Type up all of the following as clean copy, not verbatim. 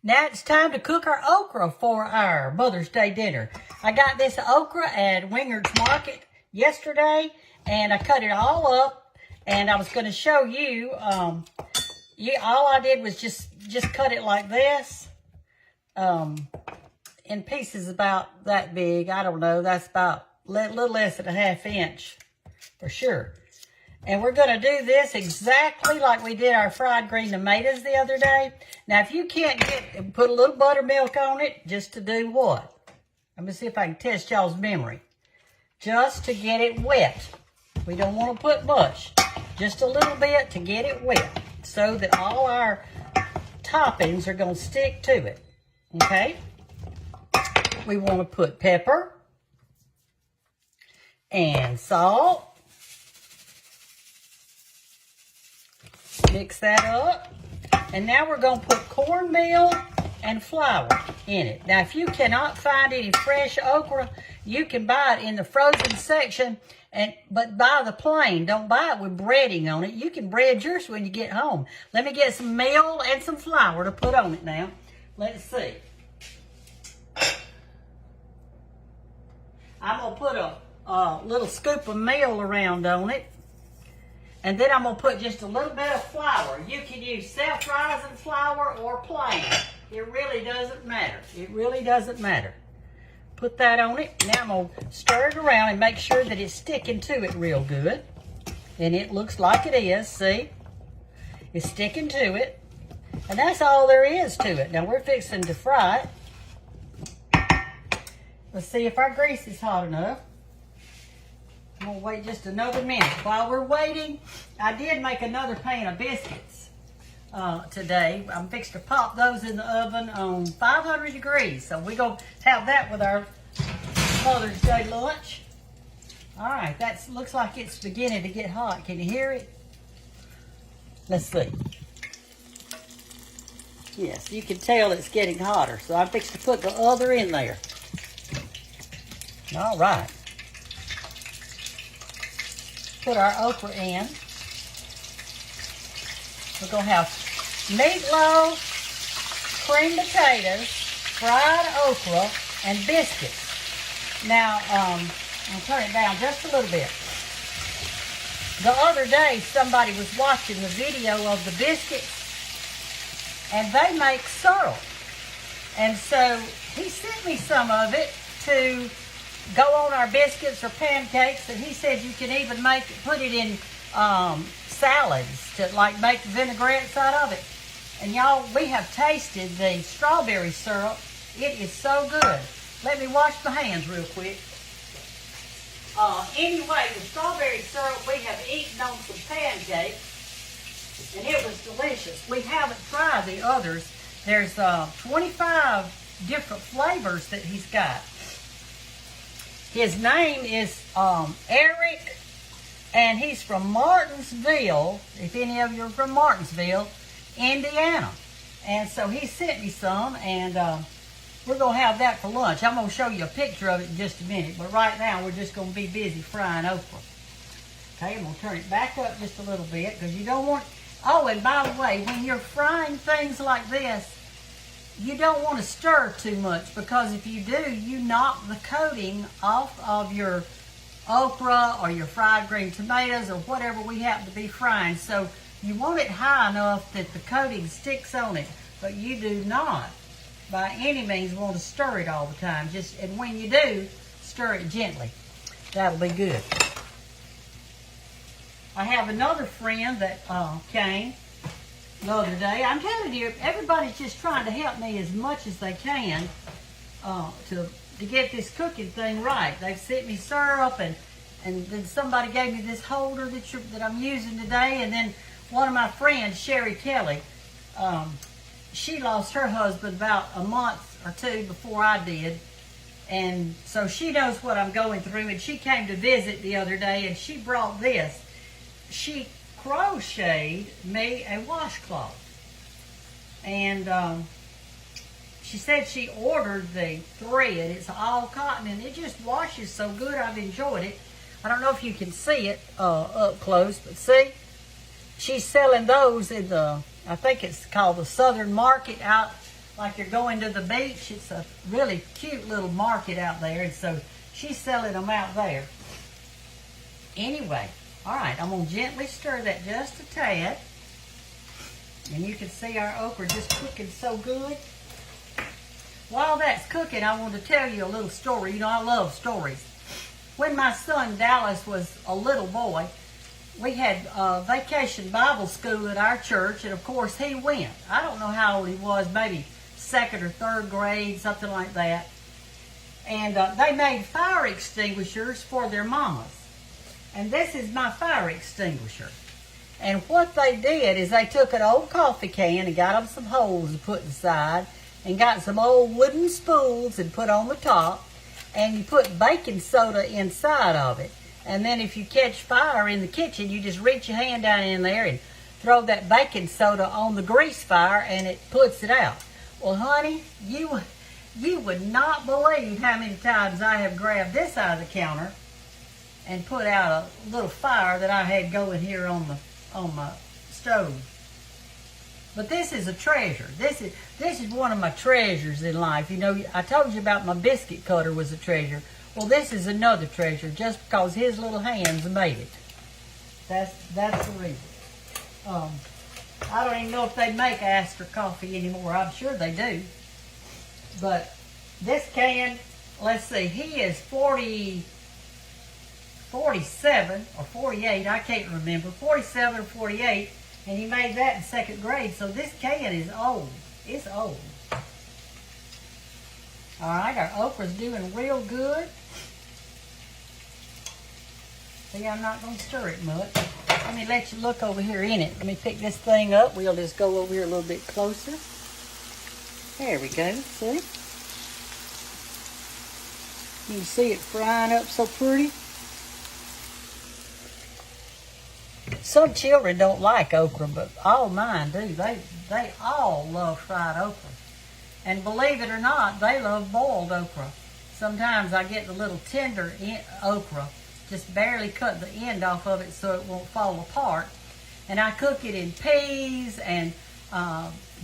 Now it's time to cook our okra for our Mother's Day dinner. I got this okra at Winger's Market yesterday, and I cut it all up, and I was going to show you, all I did was just cut it like this, in pieces about that big. I don't know, that's about a little less than a ½ inch for sure. And we're going to do this exactly like we did our fried green tomatoes the other day. Now, if you can't put a little buttermilk on it, just to do what? Let me see if I can test y'all's memory. Just to get it wet. We don't want to put much. Just a little bit to get it wet, so that all our toppings are going to stick to it. Okay? We want to put pepper and salt. Mix that up. And now we're going to put cornmeal and flour in it. Now, if you cannot find any fresh okra, you can buy it in the frozen section, but buy the plain. Don't buy it with breading on it. You can bread yours when you get home. Let me get some meal and some flour to put on it now. Let's see. I'm going to put a little scoop of meal around on it. And then I'm going to put just a little bit of flour. You can use self-rising flour or plain. It really doesn't matter. It really doesn't matter. Put that on it. Now I'm going to stir it around and make sure that it's sticking to it real good. And it looks like it is. See? It's sticking to it. And that's all there is to it. Now we're fixing to fry it. Let's see if our grease is hot enough. I'm going to wait just another minute. While we're waiting, I did make another pan of biscuits today. I'm fixing to pop those in the oven on 500 degrees. So we're going to have that with our Mother's Day lunch. All right, that looks like it's beginning to get hot. Can you hear it? Let's see. Yes, you can tell it's getting hotter. So I'm fixing to put the other in there. All right. Put our okra in. We're going to have meatloaf, creamed potatoes, fried okra, and biscuits. Now, I'll turn it down just a little bit. The other day, somebody was watching the video of the biscuits, and they make syrup. And so he sent me some of it to go on our biscuits or pancakes, and he said you can even put it in salads to like make vinaigrettes out of it. And y'all, we have tasted the strawberry syrup. It is so good. Let me wash my hands real quick. Anyway, the strawberry syrup we have eaten on some pancakes, and it was delicious. We haven't tried the others. There's 25 different flavors that he's got. His name is Eric, and he's from Martinsville, if any of you are from Martinsville, Indiana. And so he sent me some, and we're going to have that for lunch. I'm going to show you a picture of it in just a minute, but right now we're just going to be busy frying okra. Okay, I'm going to turn it back up just a little bit, because you don't want... Oh, and by the way, when you're frying things like this, you don't want to stir too much, because if you do, you knock the coating off of your okra or your fried green tomatoes or whatever we happen to be frying. So you want it high enough that the coating sticks on it, but you do not by any means want to stir it all the time. And when you do, stir it gently. That'll be good. I have another friend that came the other day. I'm telling you, everybody's just trying to help me as much as they can to get this cooking thing right. They've sent me syrup, and then somebody gave me this holder that I'm using today. And then one of my friends, Sherry Kelly, she lost her husband about a month or two before I did. And so she knows what I'm going through, and she came to visit the other day, and she brought this. She crocheted me a washcloth, and she said she ordered the thread. It's all cotton, and it just washes so good. I've enjoyed it. I don't know if you can see it up close, but see, she's selling those in the, I think it's called the Southern Market out like you're going to the beach. It's a really cute little market out there, and so she's selling them out there. Anyway, all right, I'm going to gently stir that just a tad. And you can see our okra just cooking so good. While that's cooking, I want to tell you a little story. You know, I love stories. When my son Dallas was a little boy, we had vacation Bible school at our church, and of course he went. I don't know how old he was, maybe 2nd or 3rd grade, something like that. And they made fire extinguishers for their mamas. And this is my fire extinguisher. And what they did is they took an old coffee can and got them some holes to put inside, and got some old wooden spools and put on the top, and you put baking soda inside of it. And then if you catch fire in the kitchen, you just reach your hand down in there and throw that baking soda on the grease fire, and it puts it out. Well, honey, you would not believe how many times I have grabbed this out of the counter and put out a little fire that I had going here on my stove. But this is a treasure. This is one of my treasures in life. You know, I told you about my biscuit cutter was a treasure. Well, this is another treasure just because his little hands made it. That's the reason. I don't even know if they make Astor coffee anymore. I'm sure they do. But this can, let's see, he is 47 or 48, I can't remember, 47 or 48, and he made that in 2nd grade, so this can is old. It's old. All right, our okra's doing real good. See, I'm not going to stir it much. Let me let you look over here in it. Let me pick this thing up. We'll just go over here a little bit closer. There we go, see? You can see it frying up so pretty. Some children don't like okra, but all mine do. They all love fried okra. And believe it or not, they love boiled okra. Sometimes I get the little tender okra, just barely cut the end off of it so it won't fall apart. And I cook it in peas and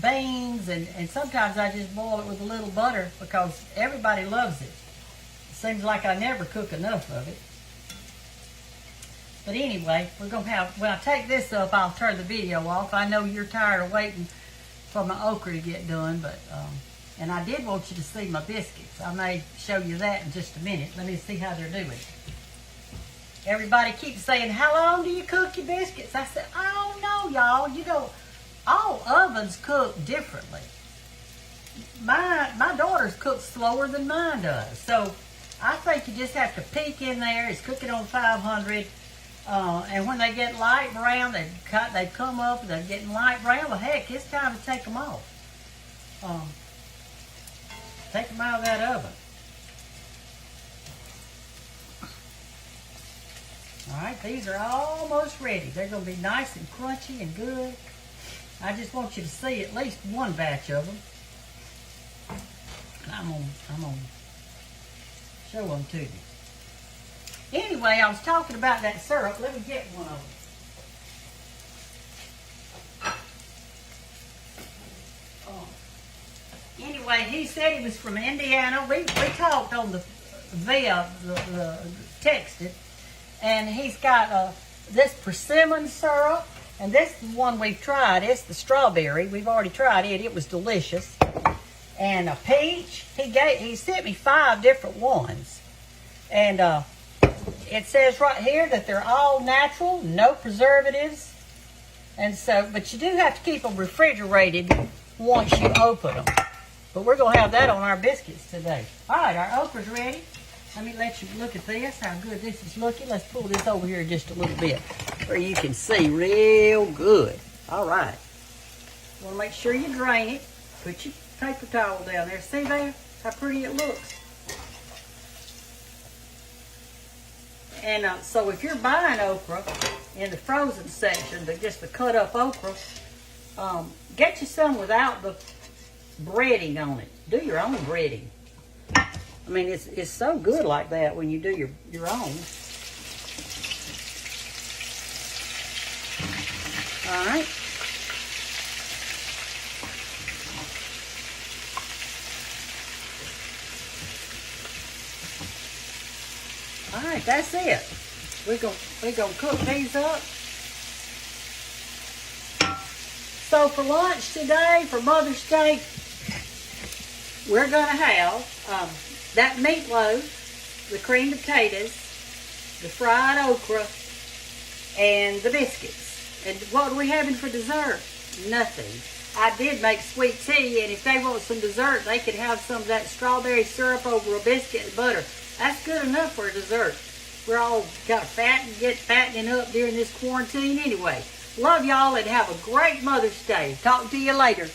beans, and sometimes I just boil it with a little butter because everybody loves it. It seems like I never cook enough of it. But anyway, we're going to have, when I take this up, I'll turn the video off. I know you're tired of waiting for my okra to get done, but, and I did want you to see my biscuits. I may show you that in just a minute. Let me see how they're doing. Everybody keeps saying, how long do you cook your biscuits? I said, I don't know, y'all. You know, all ovens cook differently. My daughter's cook slower than mine does. So I think you just have to peek in there. It's cooking on 500. And when they get light brown, they come up and they're getting light brown. Well, heck, it's time to take them off. Take them out of that oven. All right, these are almost ready. They're going to be nice and crunchy and good. I just want you to see at least one batch of them. And I'm gonna show them to you. Anyway, I was talking about that syrup. Let me get one of them. Anyway, he said he was from Indiana. We talked on the texted, and he's got this persimmon syrup, and this is the one we've tried. It's the strawberry. We've already tried it. It was delicious. And a peach. He sent me 5 different ones, and it says right here that they're all natural, no preservatives. And so, but you do have to keep them refrigerated once you open them. But we're going to have that on our biscuits today. All right, our okra's ready. Let me let you look at this, how good this is looking. Let's pull this over here just a little bit where you can see real good. All right. You want to make sure you drain it. Put your paper towel down there. See there how pretty it looks? And so if you're buying okra in the frozen section, just the cut up okra, get you some without the breading on it. Do your own breading. I mean, it's so good like that when you do your own. All right. All right, that's it. We're gonna cook these up. So for lunch today, for Mother's Day, we're gonna have that meatloaf, the creamed potatoes, the fried okra, and the biscuits. And what are we having for dessert? Nothing. I did make sweet tea, and if they want some dessert, they could have some of that strawberry syrup over a biscuit and butter. That's good enough for a dessert. We're all got fattening up during this quarantine anyway. Love y'all and have a great Mother's Day. Talk to you later.